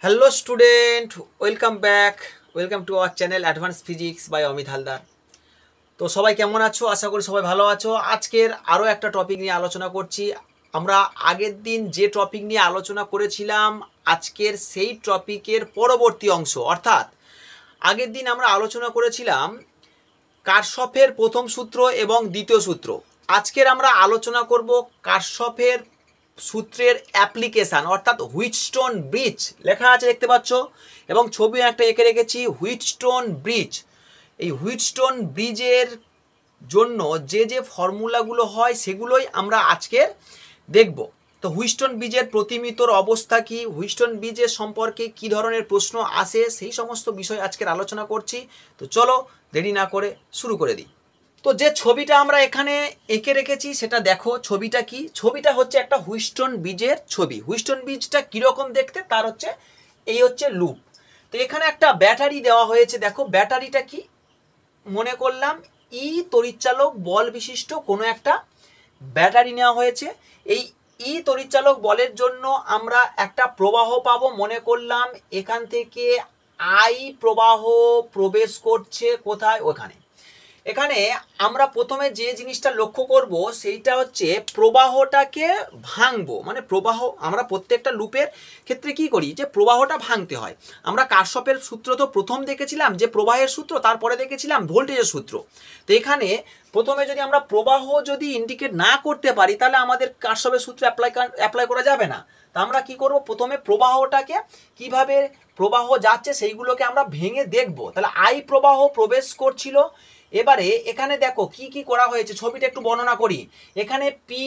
Hello student, welcome back. Welcome to our channel advance physics by Amit Haldar. তো সবাই কেমন আছো? আশা করি সবাই ভালো আছো। আজকের আরও একটা টপিক নিয়ে আলোচনা করছি। আমরা আগের দিন যে টপিক নিয়ে আলোচনা করেছিলাম, আজকের সেই টপিকের পরবর্তী অংশ, অর্থাৎ আগের দিন আমরা আলোচনা করেছিলাম কারশফের প্রথম সূত্র এবং দ্বিতীয় সূত্র। আজকের আমরা আলোচনা করব কারশফের সূত্রের অ্যাপ্লিকেশান, অর্থাৎ হুইটস্টোন ব্রিজ লেখা আছে দেখতে পাচ্ছ, এবং ছবি একটা এঁকে রেখেছি হুইটস্টোন ব্রিজ। এই হুইটস্টোন ব্রিজের জন্য যে যে ফর্মুলাগুলো হয় সেগুলোই আমরা আজকের দেখব। তো হুইটস্টোন ব্রিজের প্রতিমিতর অবস্থা কি, হুইটস্টোন ব্রিজের সম্পর্কে কি ধরনের প্রশ্ন আসে, সেই সমস্ত বিষয় আজকের আলোচনা করছি। তো চলো দেরি না করে শুরু করে দিই। তো যে ছবিটা আমরা এখানে এঁকে রেখেছি সেটা দেখো। ছবিটা কি? ছবিটা হচ্ছে একটা হুইটস্টোন ব্রিজের ছবি। হুইটস্টোন ব্রিজটা কীরকম দেখতে, তার হচ্ছে এই হচ্ছে লুপ। তো এখানে একটা ব্যাটারি দেওয়া হয়েছে। দেখো ব্যাটারিটা কি, মনে করলাম তড়িৎচালক বল বিশিষ্ট কোনো একটা ব্যাটারি নেওয়া হয়েছে। এই তড়িৎচালক বলের জন্য আমরা একটা প্রবাহ পাবো। মনে করলাম এখান থেকে আই প্রবাহ প্রবেশ করছে কোথায়? ওখানে। এখানে আমরা প্রথমে যে জিনিসটা লক্ষ্য করব সেইটা হচ্ছে প্রবাহটাকে ভাঙবো। মানে প্রবাহ আমরা প্রত্যেকটা লুপের ক্ষেত্রে কি করি, যে প্রবাহটা ভাঙতে হয়। আমরা কারশফের সূত্র তো প্রথম দেখেছিলাম যে প্রবাহের সূত্র, তারপরে দেখেছিলাম ভোল্টেজের সূত্র। তো এখানে প্রথমে যদি আমরা প্রবাহ যদি ইন্ডিকেট না করতে পারি তাহলে আমাদের কারশফের সূত্র অ্যাপ্লাই করা যাবে না। তা আমরা কি করব, প্রথমে প্রবাহটাকে কিভাবে প্রবাহ যাচ্ছে সেইগুলোকে আমরা ভেঙে দেখব। তাহলে আই প্রবাহ প্রবেশ করছিল। এবারে এখানে দেখো কি কি করা হয়েছে, ছবিটা একটু বর্ণনা করি। এখানে পি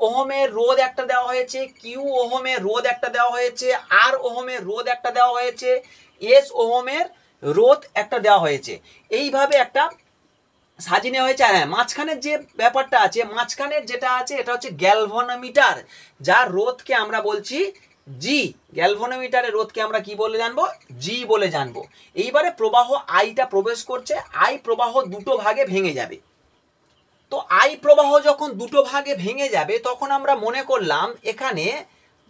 ওহমের রোধ একটা দেওয়া হয়েছে, কিউ ওহমের রোধ একটা দেওয়া হয়েছে, আর ওহমের রোধ একটা দেওয়া হয়েছে, এস ওহমের রোধ একটা দেওয়া হয়েছে। এইভাবে একটা সাজিয়ে নেওয়া হয়েছে। হ্যাঁ, মাঝখানের যে ব্যাপারটা আছে, মাঝখানের যেটা আছে এটা হচ্ছে গ্যালভানোমিটার, যার রোধকে আমরা বলছি জি। গ্যালভানোমিটারের রোধকে আমরা কি বলে জানবো? জি বলে জানবো। এইবারে প্রবাহ আইটা প্রবেশ করছে, আই প্রবাহ দুটো ভাগে ভেঙে যাবে। তো আই প্রবাহ যখন দুটো ভাগে ভেঙে যাবে তখন আমরা মনে করলাম এখানে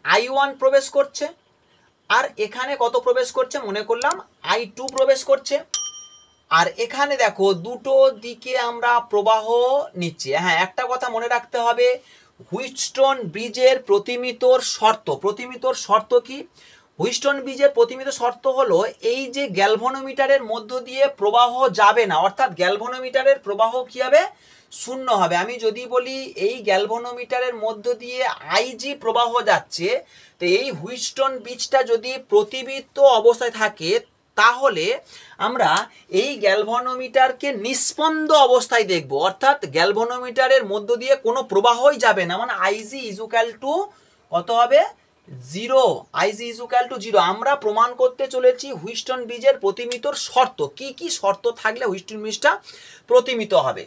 I1 প্রবেশ করছে, আর এখানে কত প্রবেশ করছে, মনে করলাম I2 প্রবেশ করছে। আর এখানে দেখো দুটো দিকে আমরা প্রবাহ নিচ্ছি। হ্যাঁ, একটা কথা মনে রাখতে হবে, হুইটস্টোন ব্রিজের প্রতিমিতর শর্ত। প্রতিমিতর শর্ত কি? হুইটস্টোন ব্রিজের প্রতিমিত শর্ত হলো এই যে গ্যালভানোমিটারের মধ্য দিয়ে প্রবাহ যাবে না, অর্থাৎ গ্যালভানোমিটারের প্রবাহ কি হবে? শূন্য হবে। আমি যদি বলি এই গ্যালভানোমিটারের মধ্য দিয়ে আইজি প্রবাহ যাচ্ছে, তো এই হুইটস্টোন ব্রিজটা যদি প্রতিবিত অবস্থায় থাকে তাহলে আমরা এই গ্যালভানোমিটারকে নিস্পন্দ অবস্থায় দেখব, অর্থাৎ গ্যালভানোমিটারের মধ্য দিয়ে কোনো প্রবাহই যাবে না। মানে আইজি ইজুক্যাল টু কত হবে? Zero. IG equal two zero. আমরা প্রমাণ করতে চলেছি হুইটস্টোন ব্রিজের প্রতিমিতর শর্ত। কি কি শর্ত থাকলে হুইটস্টোন ব্রিজটা প্রতিমিত হবে?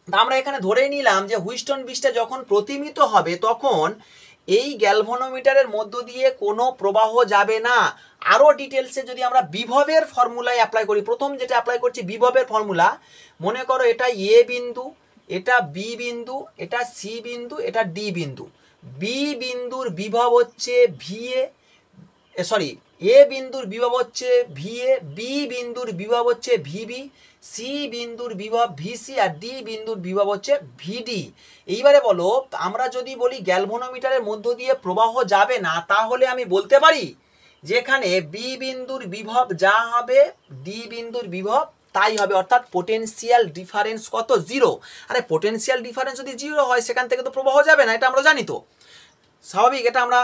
আমরা এখানে ধরেই নিলাম যে হুইটস্টোন ব্রিজটা যখন প্রতিমিত হবে তখন এই গ্যালভানোমিটারের মধ্য দিয়ে কোনো প্রবাহ যাবে না। আরও ডিটেলসে যদি আমরা বিভবের ফর্মুলায় অ্যাপ্লাই করি, প্রথম যেটা অ্যাপ্লাই করছি বিভবের ফর্মুলা, মনে করো এটা এ বিন্দু, এটা বি বিন্দু, এটা সি বিন্দু, এটা ডি বিন্দু। বি বিন্দুর বিভব হচ্ছে ভিএ, সরি, এ বিন্দুর বিভব হচ্ছে ভিএ, বি বিন্দুর বিভব হচ্ছে ভিবি, সি বিন্দুর বিভব ভিসি, আর ডি বিন্দুর বিভব হচ্ছে ভিডি। এইবারে বলো, আমরা যদি বলি গ্যালভানোমিটারের মধ্য দিয়ে প্রবাহ যাবে না, তাহলে আমি বলতে পারি যেখানে বি বিন্দুর বিভব যা হবে ডি বিন্দুর বিভব তাই হবে, অর্থাৎ পোটেনশিয়াল ডিফারেন্স কত? জিরো। আরে পোটেনশিয়াল ডিফারেন্স যদি জিরো হয় সেখান থেকে তো প্রবাহ যাবে না, এটা আমরা জানি। তো স্বাভাবিক, এটা আমরা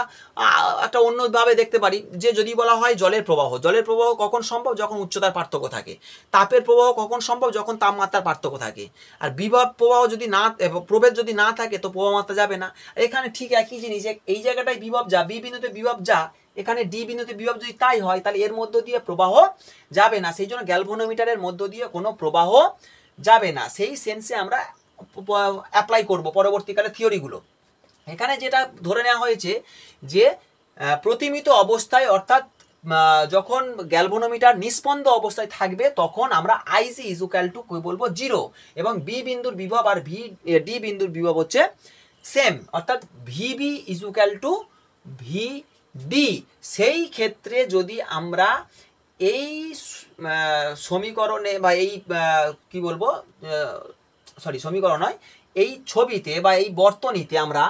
একটা অন্যভাবে দেখতে পারি যে যদি বলা হয় জলের প্রবাহ, জলের প্রবাহ কখন সম্ভব? যখন উচ্চতার পার্থক্য থাকে। তাপের প্রবাহ কখন সম্ভব? যখন তাপমাত্রার পার্থক্য থাকে। আর বিভব প্রবাহ যদি না, প্রভেদ যদি না থাকে তো প্রবাহ মাত্রা যাবে না। এখানে ঠিক একই জিনিস, এই জায়গাটায় বিভব যা, বি বিন্দুতে বিভব যা, এখানে ডি বিন্দুতে বিভব যদি তাই হয় তাহলে এর মধ্য দিয়ে প্রবাহ যাবে না। সেই জন্য গ্যালভানোমিটারের মধ্য দিয়ে কোনো প্রবাহ যাবে না। সেই সেন্সে আমরা অ্যাপ্লাই করব পরবর্তীকালে থিওরিগুলো। এখানে যেটা ধরে নেওয়া হয়েছে যে প্রতিমিত অবস্থায়, অর্থাৎ যখন গ্যালভানোমিটার নিস্পন্দ অবস্থায় থাকবে তখন আমরা আইজি ইজুক্যাল টু বলবো জিরো, এবং বি বিন্দুর বিভব আর ডি বিন্দুর বিভব হচ্ছে সেম, অর্থাৎ VB equal two V D, সেই ক্ষেত্রে যদি আমরা এই সমীকরণে বা এই কি বলবো, সরি সমীকরণ নয়, এই ছবিতে বা এই বর্তনীতে আমরা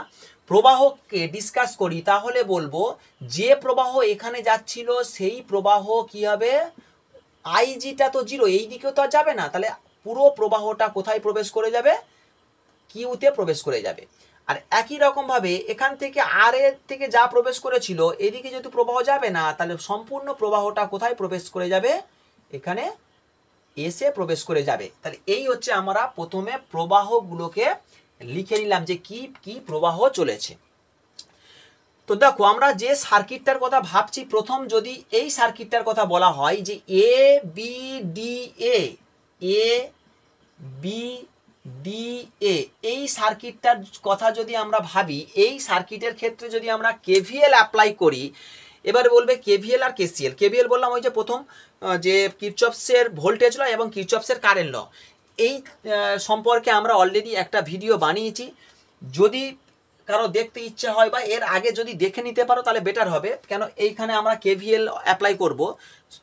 প্রবাহকে ডিসকাস করি, তাহলে বলবো যে প্রবাহ এখানে যাচ্ছিল সেই প্রবাহ কি হবে, আইজিটা তো জিরো, এই দিকেও তো আর যাবে না, তাহলে পুরো প্রবাহটা কোথায় প্রবেশ করে যাবে, কিউতে প্রবেশ করে যাবে। আর একই রকমভাবে এখান থেকে আর এর থেকে যা প্রবেশ করেছিল এদিকে যেহেতু প্রবাহ যাবে না, তাহলে সম্পূর্ণ প্রবাহটা কোথায় প্রবেশ করে যাবে, এখানে এসে প্রবেশ করে যাবে। তাহলে এই হচ্ছে আমরা প্রথমে প্রবাহগুলোকে লিখে নিলাম যে কি কি প্রবাহ চলেছে। তো দেখো আমরা যে সার্কিটটার কথা ভাবছি, প্রথম যদি এই সার্কিটটার কথা বলা হয় যে A B D A, A B D A, এই সার্কিটটার কথা যদি আমরা ভাবি, এই সার্কিটের ক্ষেত্রে যদি আমরা কেভিএল অ্যাপ্লাই করি, এবারে বলবে কেভিএল আর কেসিএল। কেভিএল বললাম ওই যে প্রথম যে কিরচফসের ভোল্টেজ ল এবং কিরচফসের কারেন্ট ল, এই সম্পর্কে আমরা অলরেডি একটা ভিডিও বানিয়েছি। যদি কারো দেখতে ইচ্ছে হয় বা এর আগে যদি দেখে নিতে পারো তাহলে বেটার হবে, কেন এইখানে আমরা কেভিএল অ্যাপ্লাই করব,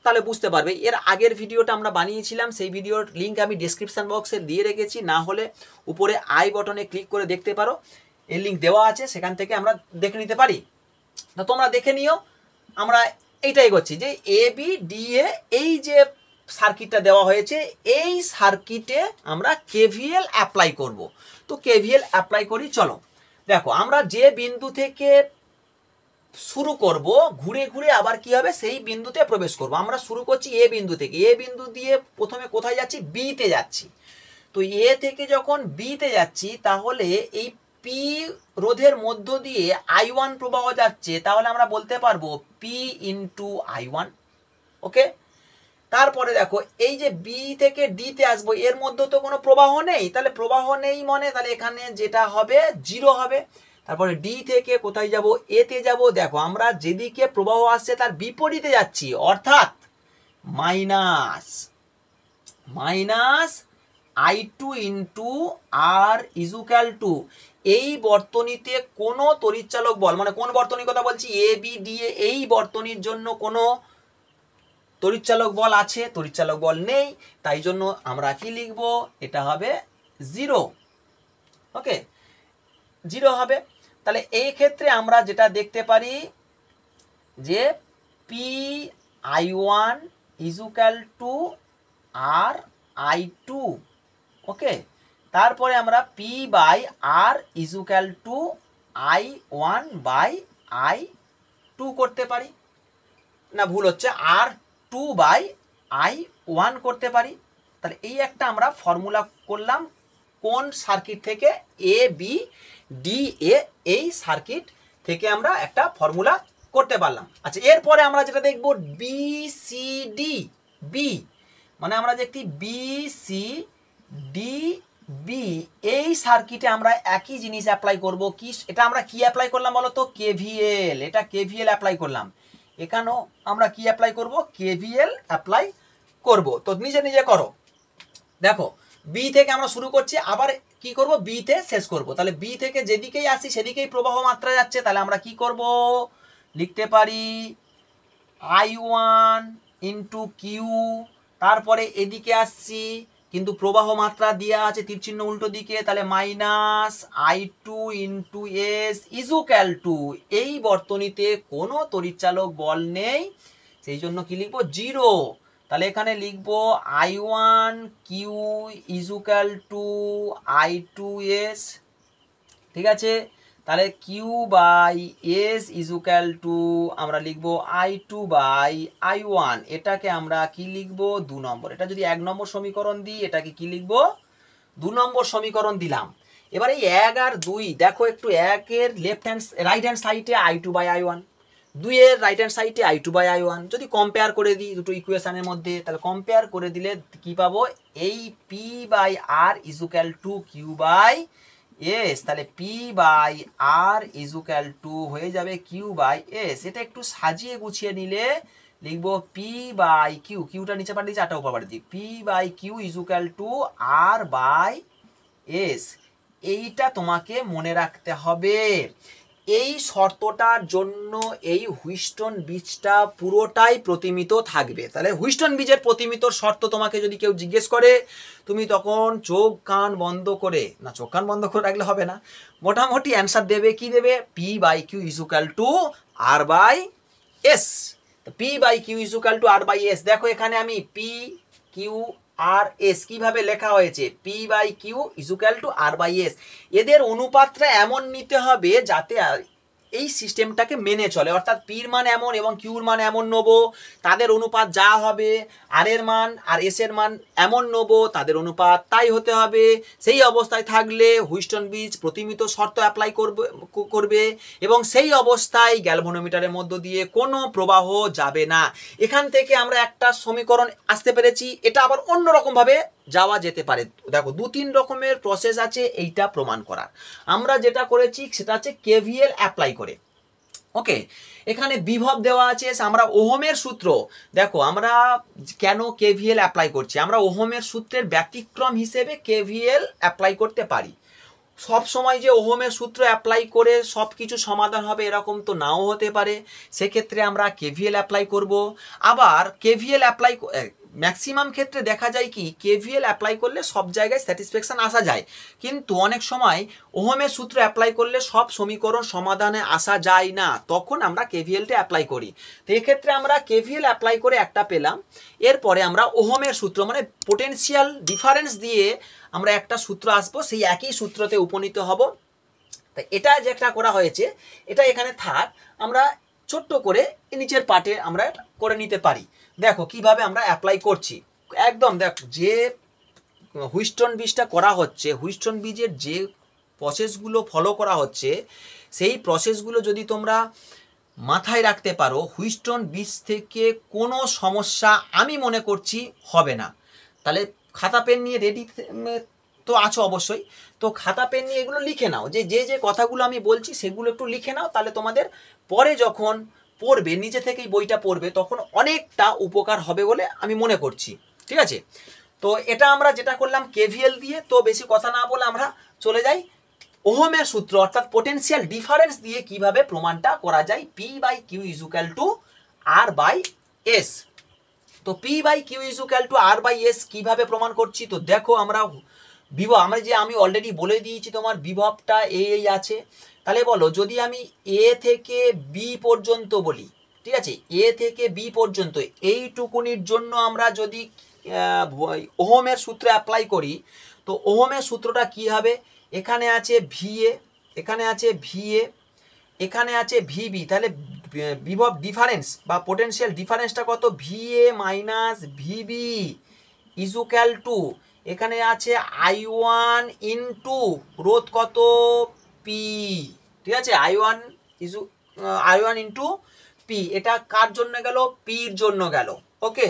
তাহলে বুঝতে পারবে। এর আগের ভিডিওটা আমরা বানিয়েছিলাম, সেই ভিডিওর লিঙ্ক আমি ডেসক্রিপশন বক্সে দিয়ে রেখেছি, না হলে উপরে আই বটনে ক্লিক করে দেখতে পারো, এর লিঙ্ক দেওয়া আছে, সেখান থেকে আমরা দেখে নিতে পারি। তো তোমরা দেখে নিও। আমরা এইটাই করছি যে এ বি ডি এ, এই যে সার্কিটটা দেওয়া হয়েছে, এই সার্কিটে আমরা কেভিএল অ্যাপ্লাই করব। তো কেভিএল অ্যাপ্লাই করি, চলো দেখো আমরা যে বিন্দু থেকে শুরু করব ঘুরে ঘুরে আবার কি হবে, সেই বিন্দুতে প্রবেশ করব। আমরা শুরু করছি এ বিন্দু থেকে, এ বিন্দু দিয়ে প্রথমে কোথায় যাচ্ছি, বি তে যাচ্ছি। তো এ থেকে যখন বি তে যাচ্ছি, তাহলে এই পি রোধের মধ্য দিয়ে I1 প্রবাহ যাচ্ছে, তাহলে আমরা বলতে পারবো পি ইন্টু I1। ওকে, তারপরে দেখো এই যে বি থেকে ডি তে আসবো, এর মধ্যে তো কোনো প্রবাহ নেই, তাহলে প্রবাহ নেই মানে তাহলে এখানে যেটা হবে জিরো হবে। তারপরে ডি থেকে কোথায় যাব, এ তে যাব। দেখো আমরা যেদিকে প্রবাহ আসছে তার বিপরীতে যাচ্ছি, অর্থাৎ minus minus I2 into R equal to, এই বর্তনীতে কোনো তড়িৎচালক বল, মানে কোন বর্তনীর কথা বলছি, এ বি ডি এ, এই বর্তনীর জন্য কোনো তড়িৎচালক বল আছে, তড়িৎচালক বল নেই, তাই জন্য আমরা কি লিখব, এটা হবে জিরো। ওকে, জিরো হবে। তাহলে এই ক্ষেত্রে আমরা যেটা দেখতে পারি যে P I1 equal to R I2। Okay, তারপরে আমরা P by R equal to I1 by I2 করতে পারি, না ভুল হচ্ছে, আর 2 বাই I1 করতে পারি। তাহলে এই একটা আমরা ফর্মুলা করলাম কোন সার্কিট থেকে, এ বি ডি এ, এই সার্কিট থেকে আমরা একটা ফর্মুলা করতে পারলাম। আচ্ছা, এরপরে আমরা যেটা দেখব বি সি ডি, বি মানে আমরা দেখি বি সি ডি বি, এই সার্কিটে আমরা একই জিনিস অ্যাপ্লাই করব। কি এটা আমরা কি অ্যাপ্লাই করলাম বলো তো, কেভিএল। এটা কেভিএল অ্যাপ্লাই করলাম, এখানেও আমরা কি অ্যাপ্লাই করব, কেভিএল অ্যাপ্লাই করব। তো নিজে নিজে করো। দেখো বি থেকে আমরা শুরু করছি, আবার কি করব, বি তে শেষ করব। তাহলে বি থেকে যেদিকেই আসি সেদিকেই প্রবাহ মাত্রা যাচ্ছে, তাহলে আমরা কি করব, লিখতে পারি I1 ইন্টু কিউ, তারপরে এদিকে আসছি কিন্তু প্রবাহ মাত্রা দেওয়া আছে তীর চিহ্ন উল্টো দিকে, তাহলে minus I2 into S equal to, এই বর্তনীতে কোনো তড়িৎচালক বল নেই, সেই জন্য কি লিখবো, জিরো। তাহলে এখানে লিখবো I1 Q equal two I2 S, ঠিক আছে। তাহলে Q by S equal to আমরা লিখবো I2 বাই I1, এটাকে আমরা কি লিখবো, 2 নম্বর। এটা যদি 1 নম্বর সমীকরণ দিই, এটাকে কি লিখবো, 2 নম্বর সমীকরণ দিলাম। এবার এই 1 আর 2 দেখো একটু, 1 এর রাইট হ্যান্ড সাইডে I2 বাই I1, 2 এর রাইট হ্যান্ড সাইডে I2 বাই I1, যদি কম্পেয়ার করে দিই দুটো ইকুয়েশনের মধ্যে, তাহলে কম্পেয়ার করে দিলে কি পাবো, এই P by R equal to Q by S, তাহলে P by R equal to হয়ে যাবে কিউ বাই এস। এটা একটু সাজিয়ে গুছিয়ে নিলে লিখবো পি বাই কিউ, কিউটা নিচে পাঠিয়ে দিচ্ছি, আটটা উপর পাঠিয়ে দিই, P by Q equal to R by S. এইটা তোমাকে মনে রাখতে হবে। এই শর্তটার জন্য এই হুইস্টন ব্রিজটা পুরোটাই প্রতিমিত থাকবে। তাহলে হুইস্টন ব্রিজের প্রতিমিতর শর্ত তোমাকে যদি কেউ জিজ্ঞেস করে, তুমি তখন চোখ কান বন্ধ করে, না চোখ কান বন্ধ করে রাখলে হবে না, মোটামুটি অ্যান্সার দেবে, কি দেবে, P by Q equal to R by S. P by Q equal to R by S. দেখো এখানে আমি পি কিউ আর এস কিভাবে লেখা হয়েছে, P by Q equal to R by S. এদের অনুপাতটা এমন নিতে হবে যাতে এই সিস্টেমটাকে মেনে চলে, অর্থাৎ পির মান এমন এবং কিউর মান এমন নেবো, তাদের অনুপাত যা হবে, আর এর মান আর এস এর মান এমন নেবো, তাদের অনুপাত তাই হতে হবে। সেই অবস্থায় থাকলে হুইস্টন ব্রিজ প্রতিমিত শর্ত অ্যাপ্লাই করবে এবং সেই অবস্থায় গ্যালভানোমিটারের মধ্য দিয়ে কোনো প্রবাহ যাবে না। এখান থেকে আমরা একটা সমীকরণ আসতে পেরেছি, এটা আবার অন্যরকমভাবে যাওয়া যেতে পারে। দেখো 2-3 রকমের প্রসেস আছে এইটা প্রমাণ করার। আমরা যেটা করেছি সেটা হচ্ছে কেভিএল অ্যাপ্লাই করে। ওকে, এখানে বিভব দেওয়া আছে, আমরা ওহমের সূত্র, দেখো আমরা কেন কেভিএল অ্যাপ্লাই করছি, আমরা ওহমের সূত্রের ব্যতিক্রম হিসেবে কেভিএল অ্যাপ্লাই করতে পারি। সব সময় যে ওহমের সূত্র অ্যাপ্লাই করে সব কিছু সমাধান হবে এরকম তো নাও হতে পারে, সেক্ষেত্রে আমরা কেভিএল অ্যাপ্লাই করব। আবার কেভিএল অ্যাপ্লাই ম্যাক্সিমাম ক্ষেত্রে দেখা যায় কি কেভিএল অ্যাপ্লাই করলে সব জায়গায় স্যাটিসফ্যাকশন আসা যায়, কিন্তু অনেক সময় ওহমের সূত্র অ্যাপ্লাই করলে সব সমীকরণ সমাধানে আসা যায় না, তখন আমরা কেভিএলটা অ্যাপ্লাই করি। তো এক্ষেত্রে আমরা কেভিএল অ্যাপ্লাই করে একটা পেলাম, এরপরে আমরা ওহমের সূত্র মানে পোটেনশিয়াল ডিফারেন্স দিয়ে আমরা একটা সূত্র আসবো, সেই একই সূত্রতে উপনীত হব। তাই এটা যেটা করা হয়েছে এটা এখানে থাক, আমরা ছোট্ট করে নিচের পার্টে আমরা করে নিতে পারি। দেখো কিভাবে আমরা অ্যাপ্লাই করছি, একদম দেখো যে হুইস্টন ব্রিজটা করা হচ্ছে, হুইস্টন ব্রিজের যে প্রসেসগুলো ফলো করা হচ্ছে সেই প্রসেসগুলো যদি তোমরা মাথায় রাখতে পারো, হুইস্টন ব্রিজ থেকে কোনো সমস্যা আমি মনে করছি হবে না। তাহলে খাতা পেন নিয়ে রেডি তো আছো অবশ্যই, তো খাতা পেন নিয়ে এগুলো লিখে নাও, যে যে যে কথাগুলো আমি বলছি সেগুলো একটু লিখে নাও, তাহলে তোমাদের পরে যখন পড়বে, নিজে থেকেই বইটা পড়বে, তখন অনেকটা উপকার হবে বলে আমি মনে করছি। ঠিক আছে, তো এটা আমরা যেটা করলাম কেভিএল দিয়ে, তো বেশি কথা না বলে আমরা চলে যাই ওহমের সূত্র অর্থাৎ পোটেনশিয়াল ডিফারেন্স দিয়ে কিভাবে প্রমাণটা করা যায়, P by Q equal to R by S. তো P by Q equal to R by S কিভাবে প্রমাণ করছি, তো দেখো আমরা বিভব, আমি অলরেডি বলে দিয়েছি তোমার বিভবটা এই আছে। তাহলে বলো যদি আমি এ থেকে বি পর্যন্ত বলি, ঠিক আছে, এ থেকে বি পর্যন্ত এইটুকুনির জন্য আমরা যদি ওহমের সূত্র অ্যাপ্লাই করি, তো ওহমের সূত্রটা কি হবে, এখানে আছে ভিএ, এখানে আছে ভিএ, এখানে আছে ভিবি, তাহলে বিভব ডিফারেন্স বা পোটেনশিয়াল ডিফারেন্সটা কত, VA minus VB equal to, এখানে আছে আই ওয়ান ইন্টু রোধ কত, পি। ঠিক আছে, আই ওয়ান ইন্টু পি, এটা কার জন্য গেল, পির জন্য গেল। ওকে,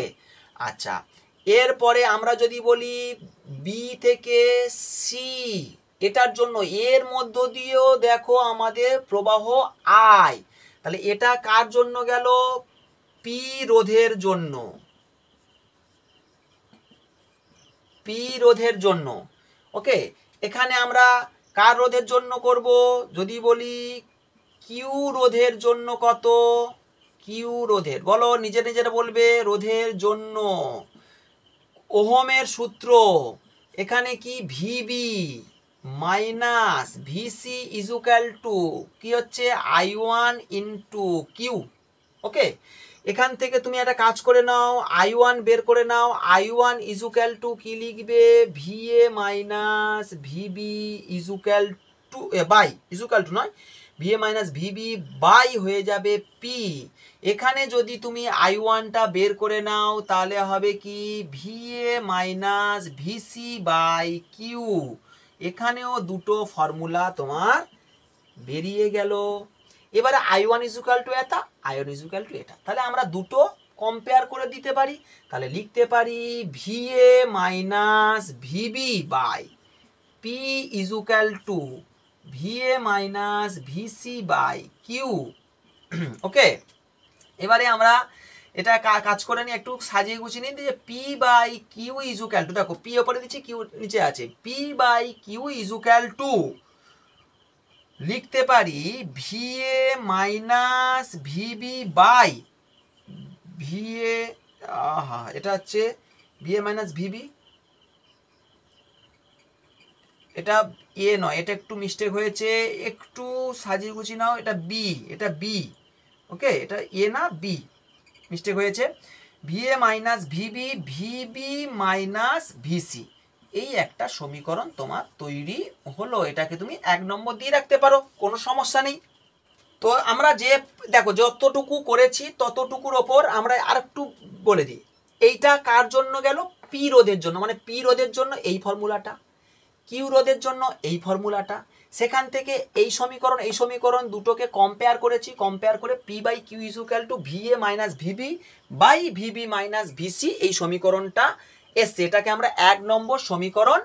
আচ্ছা, এরপরে আমরা যদি বলি বি থেকে সি, এটার জন্য এর মধ্য দিয়েও দেখো আমাদের প্রবাহ আই, তাহলে এটা কার জন্য গেল, পি রোধের জন্য, পি রোধের জন্য। ওকে, এখানে আমরা কার রোধের জন্য করব, যদি বলি কিউ রোধের জন্য কত, কিউ রোধের, বলো নিজে নিজেরা বলবে, রোধের জন্য ওহমের সূত্র, এখানে কি VB minus VC equal to কি হচ্ছে, আই ওয়ান ইন্টু কিউ। ওকে, এখান থেকে তুমি একটা কাজ করে নাও, আই ওয়ান বের করে নাও, আই ওয়ান ইজুক্যাল টু কি লিখবে, VA minus VB equal to by, equal to নয়, ভিএ মাইনাস ভিবি বাই হয়ে যাবে পি। এখানে যদি তুমি আই ওয়ানটা বের করে নাও তাহলে হবে কি, VA minus VC by Q, এখানেও দুটো ফর্মুলা তোমার বেরিয়ে গেল। এবারে আই ওয়ান ইজুক্যাল টু এটা, আই ওয়ান ইজুক্যাল টু এটা, তাহলে আমরা দুটো কম্পেয়ার করে দিতে পারি, তাহলে লিখতে পারি VA minus VB by P equal to VA minus VC by Q. Okay, এবারে আমরা এটা কাজ করে নিই, একটু সাজিয়ে গুছিয়ে নিই, যে P by Q equal to, দেখো পি ওপরে দিচ্ছি কিউ নিচে আছে, P by Q equal to লিখতে পারি VA minus VB by VA, এটা হচ্ছে ভিএ মাইনাস ভিবি, এটা এ নয়, এটা একটু মিস্টেক হয়েছে, একটু সাজিয়ে গুছিয়ে নাও, এটা বি, এটা বি, ওকে, এটা এ না বি, মিস্টেক হয়েছে। VA minus VB VB minus VC, এই একটা সমীকরণ তোমার তৈরি হলো। এটাকে তুমি 1 নম্বর দিয়ে রাখতে পারো, কোনো সমস্যা নেই। তো আমরা যে দেখো যতটুকু করেছি ততটুকুর ওপর আমরা আর একটু বলে দিই, এইটা কার জন্য গেল, পি রোধের জন্য, মানে পি রোধের জন্য এই ফর্মুলাটা, কিউ রোধের জন্য এই ফর্মুলাটা। সেখান থেকে এই সমীকরণ দুটোকে কম্পেয়ার করেছি, কম্পেয়ার করে P by Q is equal to VA minus VB by VB minus VC, এই সমীকরণটা এসছে, এটাকে আমরা 1 নম্বর সমীকরণ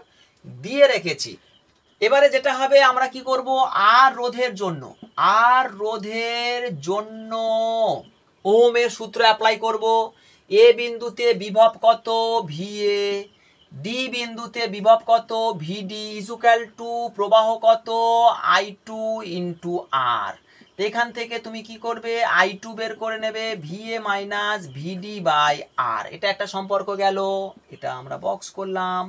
দিয়ে রেখেছি। এবারে যেটা হবে আমরা কি করব, আর রোধের জন্য ওহমের সূত্র অ্যাপ্লাই করব। এ বিন্দুতে বিভব কত, ভিএ, ডি বিন্দুতে বিভব কত, ভিডি, ইকুয়াল টু প্রবাহ কত, I2 ইন্টু আর। এখান থেকে তুমি কি করবে, I2 বের করে নেবে, ভিএ মাইনাস ভিডি বাই আর, এটা একটা সম্পর্ক গেল, এটা আমরা বক্স করলাম।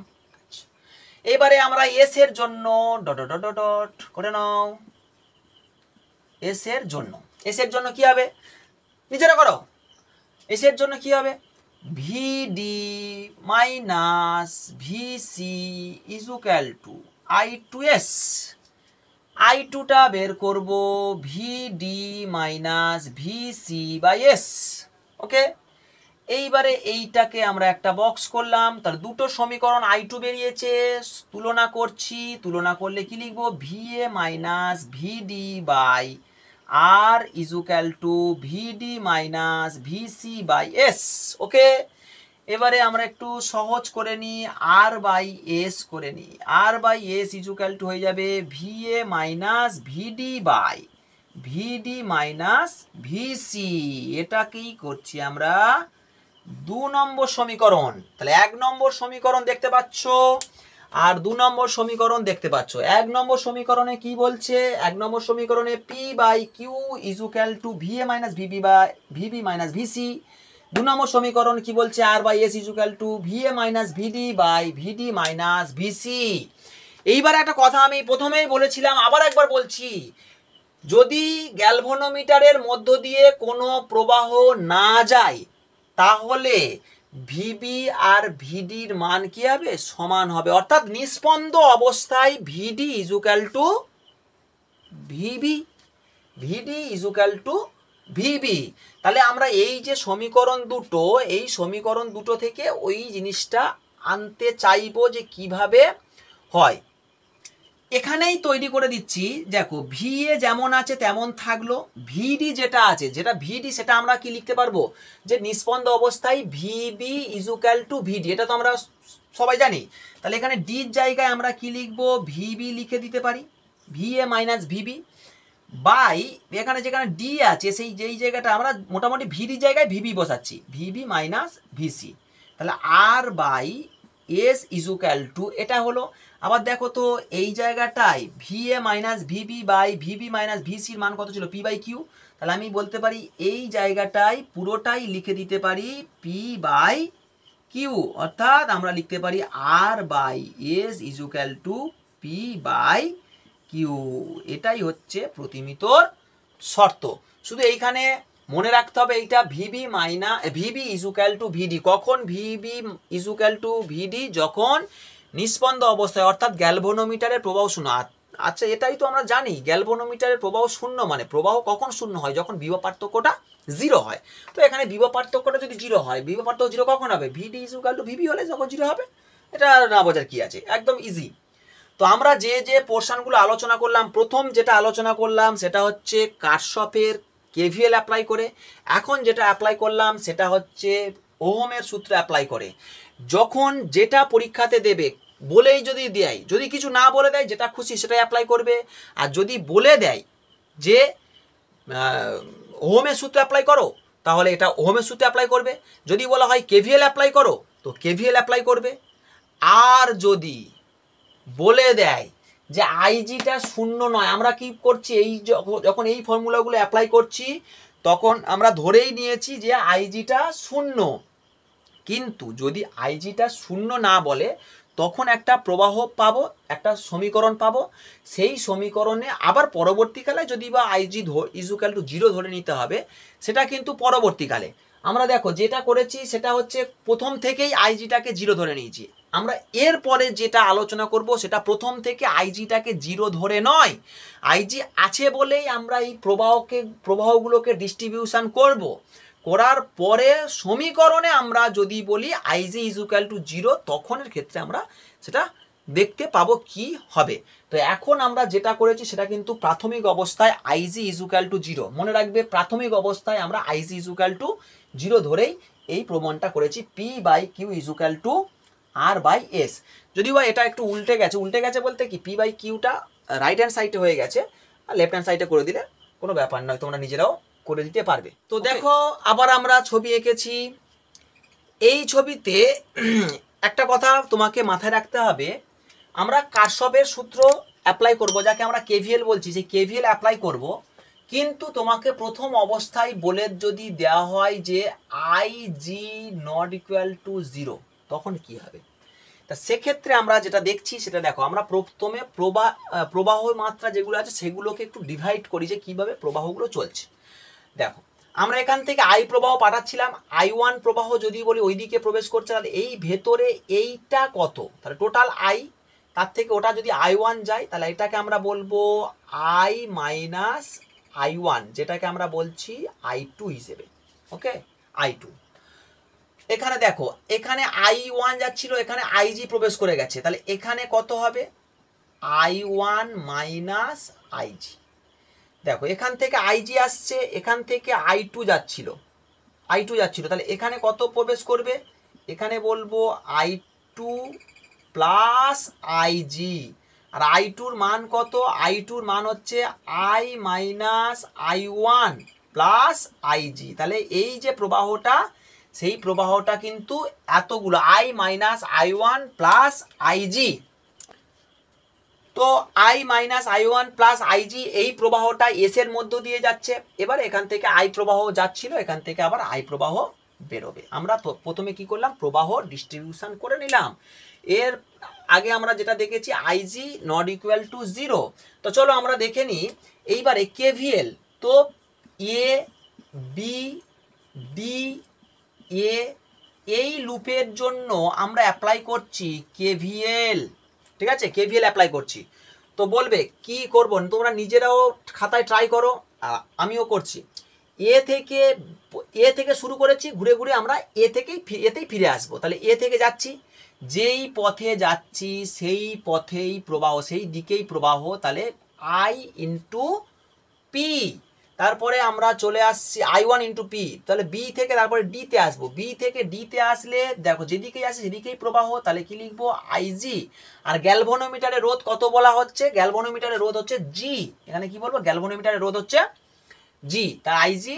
এবারে আমরা এস এর জন্য ডট ডট ডট ডট করে নাও, এস এর জন্য কি হবে, নিজেরা করো, এস এর জন্য কি হবে, VD minus VC is equal to I2S, I2টা বের করব VD minus VC by S, okay. এইবারে এইটাকে আমরা একটা বক্স করলাম, তার দুটো সমীকরণ I2 বেরিয়েছে, তুলনা করছি, তুলনা করলে কি লিখবো, VA minus VD by R is equal to VD minus VC by S, okay. এবারে আমরা একটু সহজ করে নিই, আর বাই এস করে নিই, R by S is equal to হয়ে যাবে VA minus VD by VD minus VC, এটাকেই করছি আমরা 2 নম্বর সমীকরণ। তাহলে 1 নম্বর সমীকরণ দেখতে পাচ্ছ আর 2 নম্বর সমীকরণ দেখতে পাচ্ছ। 1 নম্বর সমীকরণে কি বলছে, 1 নম্বর সমীকরণে P by Q is equal to VA minus VB by VB minus VC. 2 নম্বর সমীকরণ কি বলছে, R by S is equal to VA minus VD by VD minus VC. এইবার একটা কথা আমি প্রথমেই বলেছিলাম, আবার একবার বলছি, যদি গ্যালভানোমিটারের মধ্য দিয়ে কোনো প্রবাহ না যায় তাহলে ভিবি আর ভিডির মান কি হবে, সমান হবে, অর্থাৎ নিস্পন্দ অবস্থায় VD is equal to VB, VD is equal to VB. তাহলে আমরা এই যে সমীকরণ দুটো, এই সমীকরণ দুটো থেকে ওই জিনিসটা আনতে চাইবো যে কিভাবে হয়, এখানেই তৈরি করে দিচ্ছি। দেখো ভিএ যেমন আছে তেমন থাকলো, ভিডি যেটা আছে, যেটা ভিডি সেটা আমরা কি লিখতে পারবো, যে নিস্পন্দ অবস্থায় ভিবি ইজ ইকুয়াল টু ভিডি, এটা তো আমরা সবাই জানি। তাহলে এখানে ডির জায়গায় আমরা কি লিখবো, ভিবি লিখে দিতে পারি, ভিএ মাইনাস ভিবি বাই, এখানে যেখানে ডি আছে সেই যেই জায়গাটা আমরা মোটামুটি ভিডি জায়গায় ভিবি বসাচ্ছি, ভিবি মাইনাস ভিসি। তাহলে R by S is equal to, এটা হলো। আবার দেখো তো এই জায়গাটায় VA minus VB by VB minus ভিসির মান কত ছিল, পি বাই কিউ। তাহলে আমি বলতে পারি এই জায়গাটায় পুরোটাই লিখে দিতে পারি পি বাই কিউ, অর্থাৎ আমরা লিখতে পারি R by S is equal to P by Q. এটাই হচ্ছে প্রতিমিতর শর্ত। শুধু এইখানে মনে রাখতে হবে এইটা VB minus VB is equal to VD, কখন VB is equal to VD, যখন নিস্পন্দ অবস্থায়, অর্থাৎ গ্যালভানোমিটারের প্রবাহ শূন্য। আচ্ছা এটাই তো আমরা জানি, গ্যালভানোমিটারের প্রবাহ শূন্য মানে প্রবাহ কখন শূন্য হয়, যখন বিভব পার্থক্যটা 0 হয়। তো এখানে বিভব পার্থক্যটা যদি 0 হয়, বিভব পার্থক্য 0 কখন হবে, ভিডি ইজ ইকুয়াল টু ভিবি হলে যখন 0 হবে, এটা না বোঝার কি আছে, একদম ইজি। তো আমরা যে যে পোর্শনগুলো আলোচনা করলাম, প্রথম যেটা আলোচনা করলাম সেটা হচ্ছে কারশফের কেভিএল অ্যাপ্লাই করে, এখন যেটা অ্যাপ্লাই করলাম সেটা হচ্ছে ওহমের সূত্র অ্যাপ্লাই করে। যখন যেটা পরীক্ষাতে দেবে বলেই যদি দেয়, যদি কিছু না বলে দেয় যেটা খুশি সেটাই অ্যাপ্লাই করবে, আর যদি বলে দেয় যে ওহমের সূত্র অ্যাপ্লাই করো তাহলে এটা ওহমের সূত্র অ্যাপ্লাই করবে, যদি বলা হয় কেভিএল অ্যাপ্লাই করো তো কেভিএল অ্যাপ্লাই করবে, আর যদি বলে দেয় যে আইজিটা শূন্য নয়। আমরা কি করছি, এই যখন এই ফর্মুলাগুলো অ্যাপ্লাই করছি তখন আমরা ধরেই নিয়েছি যে আইজিটা শূন্য। কিন্তু যদি আইজিটা শূন্য না বলে তখন একটা প্রবাহ পাবো, একটা সমীকরণ পাবো। সেই সমীকরণে আবার পরবর্তীকালে যদি বা আইজি ইজুক্যাল টু 0 ধরে নিতে হবে, সেটা কিন্তু পরবর্তীকালে। আমরা দেখো যেটা করেছি সেটা হচ্ছে প্রথম থেকেই আইজিটাকে 0 ধরে নিয়েছি। আমরা এরপরে যেটা আলোচনা করব সেটা প্রথম থেকে আইজিটাকে 0 ধরে নয়, আইজি আছে বলেই আমরা এই প্রবাহগুলোকে ডিস্ট্রিবিউশন করব। করার পরে সমীকরণে আমরা যদি বলি আইজি ইজুক্যাল টু 0, তখনের ক্ষেত্রে আমরা সেটা দেখতে পাবো কি হবে। তো এখন আমরা যেটা করেছি সেটা কিন্তু প্রাথমিক অবস্থায় আইজি ইজুক্যাল টু 0, মনে রাখবে প্রাথমিক অবস্থায় আমরা আইজি ইজুক্যাল টু 0 ধরেই এই প্রমাণটা করেছি। P by Q equal to R by S. যদিও বা এটা একটু উল্টে গেছে বলতে কি পি বাই কিউটা রাইট হ্যান্ড সাইডে হয়ে গেছে, আর লেফট হ্যান্ড সাইডে করে দিলে কোনো ব্যাপার নয়, তোমরা নিজেরাও করে দিতে পারবে। তো দেখো আবার আমরা ছবি এঁকেছি। এই ছবিতে একটা কথা তোমাকে মাথায় রাখতে হবে, আমরা কারশফের সূত্র অ্যাপ্লাই করব, যাকে আমরা কেভিএল বলছি, যে কেভিএল অ্যাপ্লাই করব। কিন্তু তোমাকে প্রথম অবস্থায় বলে যদি দেওয়া হয় যে I G not equal to 0, তখন কি হবে? তা সেক্ষেত্রে আমরা যেটা দেখছি সেটা দেখো, আমরা প্রথমে প্রবাহ মাত্রা যেগুলো আছে সেগুলোকে একটু ডিভাইড করি যে কিভাবে প্রবাহগুলো চলছে। দেখো আমরা এখান থেকে আই প্রবাহ পাঠাচ্ছিলাম, I1 প্রবাহ যদি বলি ওইদিকে প্রবেশ করছে, তাহলে এই ভেতরে এইটা কত, তাহলে টোটাল আই, তার থেকে ওটা যদি I1 যায় তাহলে এটাকে আমরা বলবো I মাইনাস I1, যেটাকে আমরা বলছি I2 হিসেবে। ওকে, I2। এখানে দেখো এখানে I1 যাচ্ছিল, এখানে IG প্রবেশ করে গেছে, তাহলে এখানে কত হবে I1 মাইনাস IG। দেখো এখান থেকে আইজি আসছে, এখান থেকে I2 যাচ্ছিল, তাহলে এখানে কত প্রবেশ করবে, এখানে বলবো I2 প্লাস আইজি। আর I2-র মান কত, I2-র মান হচ্ছে I minus I1 plus IG. তাহলে এই যে প্রবাহটা, সেই প্রবাহটা কিন্তু এতগুলো I minus I1 plus IG. তো I minus I1 plus IG, এই প্রবাহটা এস এর মধ্য দিয়ে যাচ্ছে। এবার এখান থেকে আই প্রবাহ যাচ্ছিল, এখান থেকে আবার আই প্রবাহ বেরোবে। আমরা প্রথমে কি করলাম, প্রবাহ ডিস্ট্রিবিউশন করে নিলাম। এর আগে আমরা যেটা দেখেছি আইজি নট ইকুয়াল টু 0। তো চলো আমরা দেখে নিই এইবারে কেভিএল। তো এ বি ডি এ, এই লুপের জন্য আমরা অ্যাপ্লাই করছি কেভিএল। ঠিক আছে, কেভিএল অ্যাপ্লাই করছি। তো বলবে কি করবো, তোমরা নিজেরাও খাতায় ট্রাই করো, আমিও করছি। এ থেকে শুরু করেছি, ঘুরে ঘুরে আমরা এতেই ফিরে আসবো। তাহলে এ থেকে যাচ্ছি, যেই পথে যাচ্ছি সেই পথেই প্রবাহ, সেই দিকেই প্রবাহ, তাহলে আই ইন্টু পি। তারপরে আমরা চলে আসছি I1 ইন্টু পি, তাহলে বি থেকে তারপরে ডিতে আসবো। বি থেকে ডিতে আসলে দেখো যেদিকেই আসে সেদিকেই প্রবাহ, তাহলে কি লিখবো আইজি। আর গ্যালভানোমিটারের রোধ কত বলা হচ্ছে, গ্যালভানোমিটারের রোধ হচ্ছে জি। এখানে কি বলবো, গ্যালভানোমিটারের রোধ হচ্ছে জি, তার আইজি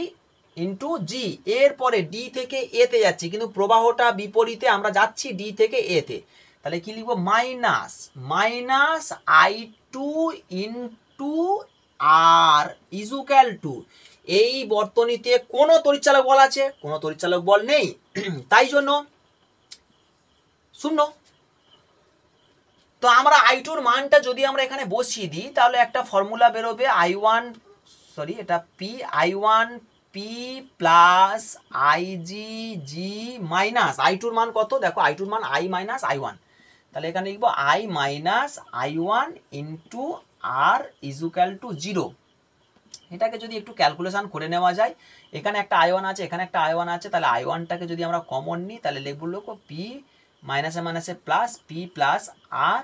ইন্টু জি। এরপরে ডি থেকে এতে যাচ্ছি, কিন্তু প্রবাহটা বিপরীতে, আমরা যাচ্ছি ডি থেকে এতে, তাহলে কি লিখবো minus I2 into R equal to, এই বর্তনীতে কোনো তড়িৎচালক বল আছে, কোনো তড়িৎচালক বল নেই, তাই জন্য শূন্য। তো আমরা I2-র মানটা যদি আমরা এখানে বসিয়ে দিই তাহলে একটা ফর্মুলা বেরোবে এটা I1 পি প্লাস আইজি জি মাইনাস I2-র মান কত, দেখো I2-র মান I মাইনাস I1, তাহলে এখানে লিখবো I minus I1 into R equal to 0। এটাকে যদি একটু ক্যালকুলেশন করে নেওয়া যায়, এখানে একটা I1 আছে, এখানে একটা I1 আছে, তাহলে I1টাকে যদি আমরা কমন নিই তাহলে লিখবো পি মাইনাসে মাইনাসে plus P plus R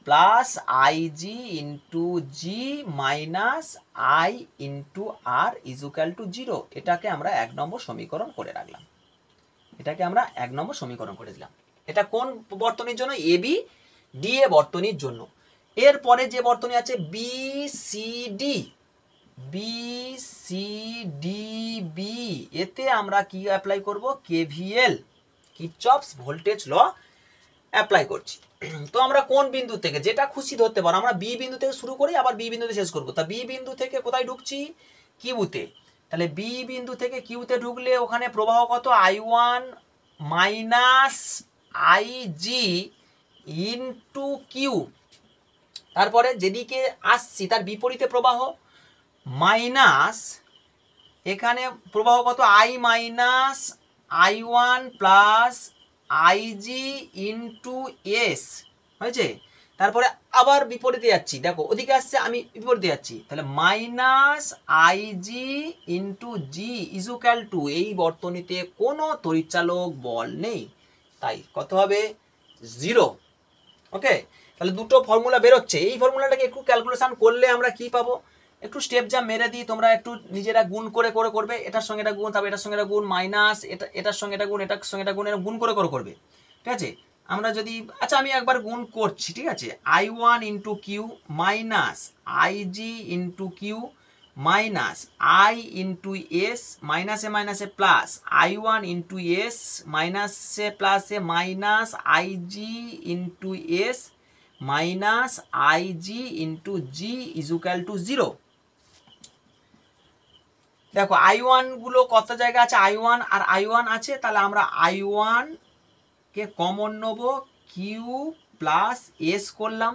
plus IG into G minus I into R equal to 0। এটাকে আমরা 1 নম্বর সমীকরণ করে রাখলাম, এটাকে আমরা 1 নম্বর সমীকরণ করে দিলাম। এটা কোন বর্তনীর জন্য, এ বি ডি এ বর্তনীর জন্য। এরপরে যে বর্তনী আছে বি সি ডি বি, এতে আমরা কি অ্যাপ্লাই করব, কেভিএল, কিরচফস ভোল্টেজ ল অ্যাপ্লাই করছি। তো আমরা কোন বিন্দু থেকে, যেটা খুশি ধরতে পারো, আমরা বি বিন্দু থেকে শুরু করি আবার বি বিন্দুতে শেষ করবো। তা বি বিন্দু থেকে কোথায় ঢুকছি, কিউতে। তাহলে বি বিন্দু থেকে কিউতে ঢুকলে ওখানে প্রবাহ কত, I1 minus IG into Q. তারপরে যেদিকে আসছি তার বিপরীতে প্রবাহ মাইনাস, এখানে প্রবাহ কত, I minus I1 plus IG into S, হয়েছে। তারপরে আবার বিপরীতে যাচ্ছি, দেখো ওদিকে আসছে আমি বিপরীতে যাচ্ছি, তাহলে minus IG into G equal to, এই বর্তনীতে কোনো তড়িৎচালক বল নেই, তাই কত হবে, 0। ওকে, তাহলে দুটো ফর্মুলা বেরোচ্ছে। এই ফর্মুলাটাকে একটু ক্যালকুলেশন করলে আমরা কি পাবো, একটু স্টেপ যা মেরে দিই, তোমরা একটু নিজেরা গুণ করে করে করবে, এটার সঙ্গে এটা গুণ, তারপর এটার সঙ্গে এটা গুণ, মাইনাস এটার সঙ্গে এটা গুণ, এটার সঙ্গে এটা গুণ, এটা গুণ করে করে করবে, ঠিক আছে। আমরা যদি, আচ্ছা আমি একবার গুণ করছি, ঠিক আছে, I1 into Q minus IG into Q minus I into S, মাইনাসে মাইনাসে প্লাস I1 ইন্টু এস, মাইনাসে প্লাসে minus IG into S minus IG into G equal to 0। দেখো I1 গুলো কত জায়গা আছে, I1 আর I1 আছে, তাহলে আমরা I1 কে কমন নেব, কিউ প্লাস এস করলাম।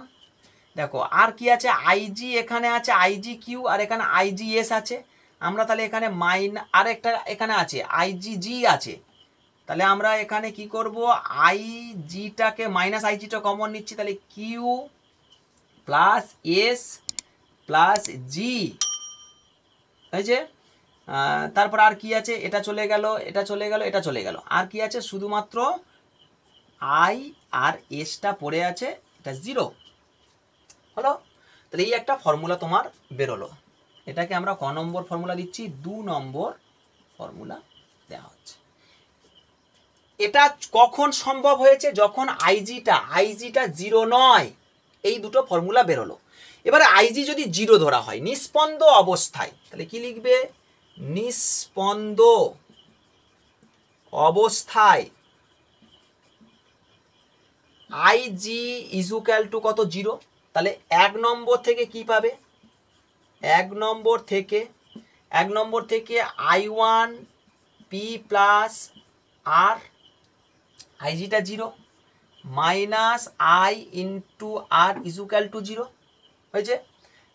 দেখো আর কি আছে, IG এখানে আছে IG কিউ, আর এখানে IG এস আছে। আমরা তাহলে এখানে আর একটা এখানে আছে IG জি আছে, তাহলে আমরা এখানে কি করব, IGটাকে মাইনাস IGটা কমন নিচ্ছি, তাহলে কিউ প্লাস এস প্লাস জি, হয়েছে। তারপর আর কি আছে, এটা চলে গেল, এটা চলে গেল, এটা চলে গেল, আর কি আছে, শুধুমাত্র I আর এসটা পড়ে আছে, এটা 0 হলো। তাহলে এই একটা ফর্মুলা তোমার বেরোলো, এটাকে আমরা ক নম্বর ফর্মুলা দিচ্ছি, 2 নম্বর ফর্মুলা দেওয়া হচ্ছে। এটা কখন সম্ভব হয়েছে, যখন আইজিটা 0 নয়, এই দুটো ফর্মুলা বেরোলো। এবারে IG যদি 0 ধরা হয় নিস্পন্দ অবস্থায়, তাহলে কি লিখবে, নিস্পন্দ অবস্থায় IG ইজুক্যাল টু কত, 0। তাহলে 1 নম্বর থেকে কি পাবে, 1 নম্বর থেকে I1 P প্লাস আর, IGটা 0 minus I into R equal to 0, হয়েছে।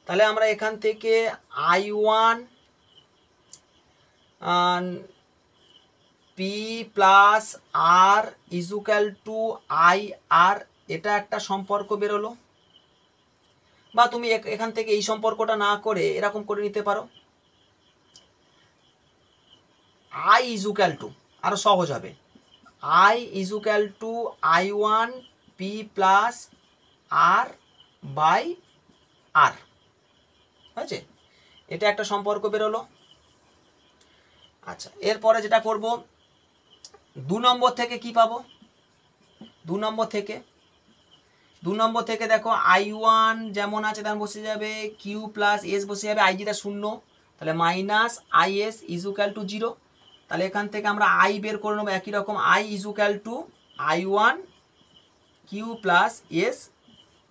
তাহলে আমরা এখান থেকে I1 P plus R equal to I R, এটা একটা সম্পর্ক বেরোলো। বা তুমি এখান থেকে এই সম্পর্কটা না করে এরকম করে নিতে পারো, I ইজুক্যাল টু, আরো সহজ হবে, I equal to I1 P plus R by R, হয়েছে। এটা একটা সম্পর্ক বেরোলো। আচ্ছা, এরপরে যেটা করব, 2 নম্বর থেকে কি পাবো, 2 নম্বর থেকে দেখো I1 যেমন আছে তেমন বসে যাবে, কিউ প্লাস এস বসে যাবে, IGটা 0, তাহলে মাইনাস IS ইজুক্যাল টু 0। তাহলে এখান থেকে আমরা I বের করে নেবো, একই রকম I equal to I1 Q plus S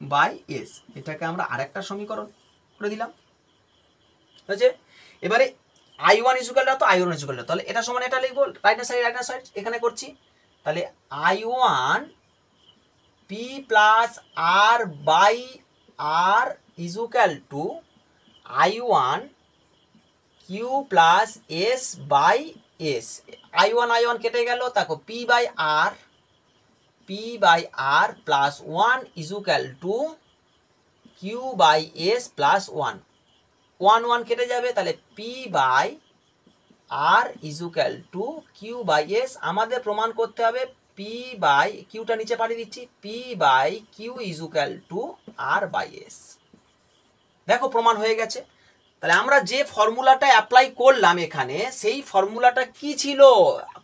by S, এটাকে আমরা আরেকটা সমীকরণ করে দিলাম, হয়েছে। এবারে I1 ইজুক্যাল তো I1 ইজুক্যাল, তাহলে এটা সমান এটা লিখবো, রাইট হ্যান্ড সাইড এখানে করছি, তাহলে I1 P plus R by R equal to I1 Q plus S by S. I1 কেটে গেল, তারপর P by R plus 1 equal to Q by S plus 1 কেটে যাবে, তাহলে P by R equal to Q by S. আমাদের প্রমাণ করতে হবে P বাই কিউটা নিচে পাঠিয়ে দিচ্ছি, P by Q equal to R by S. দেখো প্রমাণ হয়ে গেছে। তাহলে আমরা যে ফর্মুলাটা অ্যাপ্লাই করলাম এখানে, সেই ফর্মুলাটা কি ছিল,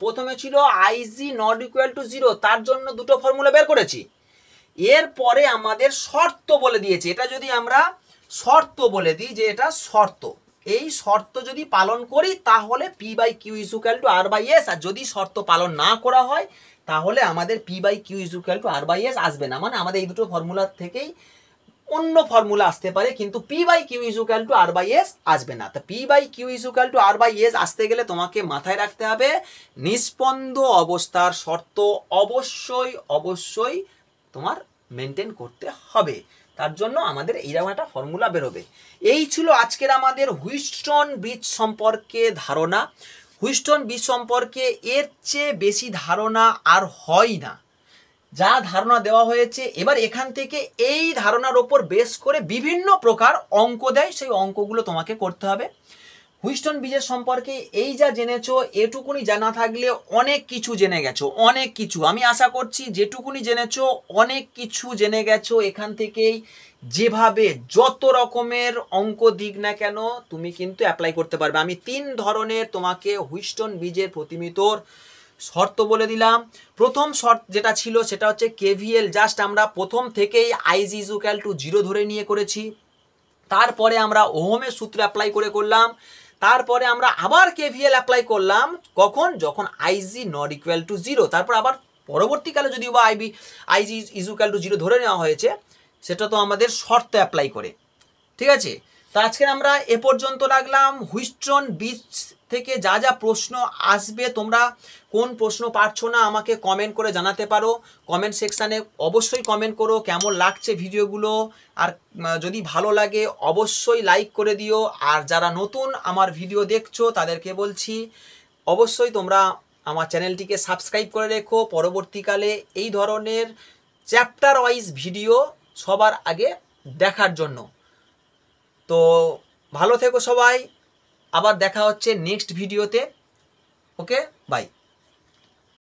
প্রথমে ছিল IG নট ইকুয়াল টু 0, তার জন্য দুটো ফর্মুলা বের করেছি। এরপরে আমাদের শর্ত বলে দিয়েছে, এটা যদি আমরা শর্ত বলে দিই যে এটা শর্ত, এই শর্ত যদি পালন করি তাহলে P by Q equal to R by S, আর যদি শর্ত পালন না করা হয় তাহলে আমাদের P by Q equal to R by S আসবে না। মানে আমাদের এই দুটো ফর্মুলা থেকেই অন্য ফর্মুলা আসতে পারে, কিন্তু P by Q equal to R by S আসবে না। তো P by Q equal to R by S আসতে গেলে তোমাকে মাথায় রাখতে হবে নিস্পন্দ অবস্থার শর্ত অবশ্যই অবশ্যই তোমার মেনটেন করতে হবে। তার জন্য আমাদের এইরকম একটা ফর্মুলা বেরোবে। এই ছিল আজকের আমাদের হুইটস্টোন ব্রিজ সম্পর্কে ধারণা। হুইটস্টোন ব্রিজ সম্পর্কে এর চেয়ে বেশি ধারণা আর হয় না। যা ধারণা দেওয়া হয়েছে, এবার এখান থেকে এই ধারণার ওপর বেস করে বিভিন্ন প্রকার অঙ্ক দেয়, সেই অঙ্কগুলো তোমাকে করতে হবে। হুইটস্টোন ব্রিজের সম্পর্কে এই যা জেনেছো, এটুকুনি জানা থাকলে অনেক কিছু জেনে গেছো, অনেক কিছু। আমি আশা করছি যেটুকুনি জেনেছো অনেক কিছু জেনে গেছো। এখান থেকেই যেভাবে যত রকমের অঙ্ক দিক না কেন তুমি কিন্তু অ্যাপ্লাই করতে পারবে। আমি 3 ধরনের তোমাকে হুইটস্টোন ব্রিজের প্রতিমিতর শর্ত বলে দিলাম। প্রথম শর্ত যেটা ছিল সেটা হচ্ছে কেভিএল, জাস্ট আমরা প্রথম থেকেই আইজি ইজুক্যাল টু 0 ধরে নিয়ে করেছি। তারপরে আমরা ওহমের সূত্র অ্যাপ্লাই করলাম। তারপরে আমরা আবার কেভিএল অ্যাপ্লাই করলাম, কখন? যখন আইজি নট ইকুয়াল টু 0। তারপর আবার পরবর্তীকালে যদিও বা আইজি ইজুক্যাল টু 0 ধরে নেওয়া হয়েছে, সেটা তো আমাদের শর্ত অ্যাপ্লাই করে। ঠিক আছে, তো আজকে আমরা এ পর্যন্ত রাখলাম। হুইটস্টোন ব্রিজ থেকে যা যা প্রশ্ন আসবে, তোমরা কোন প্রশ্ন পারছো না আমাকে কমেন্ট করে জানাতে পারো। কমেন্ট সেকশানে অবশ্যই কমেন্ট করো কেমন লাগছে ভিডিওগুলো, আর যদি ভালো লাগে অবশ্যই লাইক করে দিও। আর যারা নতুন আমার ভিডিও দেখছো তাদেরকে বলছি অবশ্যই তোমরা আমার চ্যানেলটিকে সাবস্ক্রাইব করে রেখো, পরবর্তীকালে এই ধরনের চ্যাপ্টার ওয়াইজ ভিডিও সবার আগে দেখার জন্য। তো ভালো থেকো সবাই, আবার দেখা হচ্ছে নেক্সট ভিডিওতে। ওকে, বাই।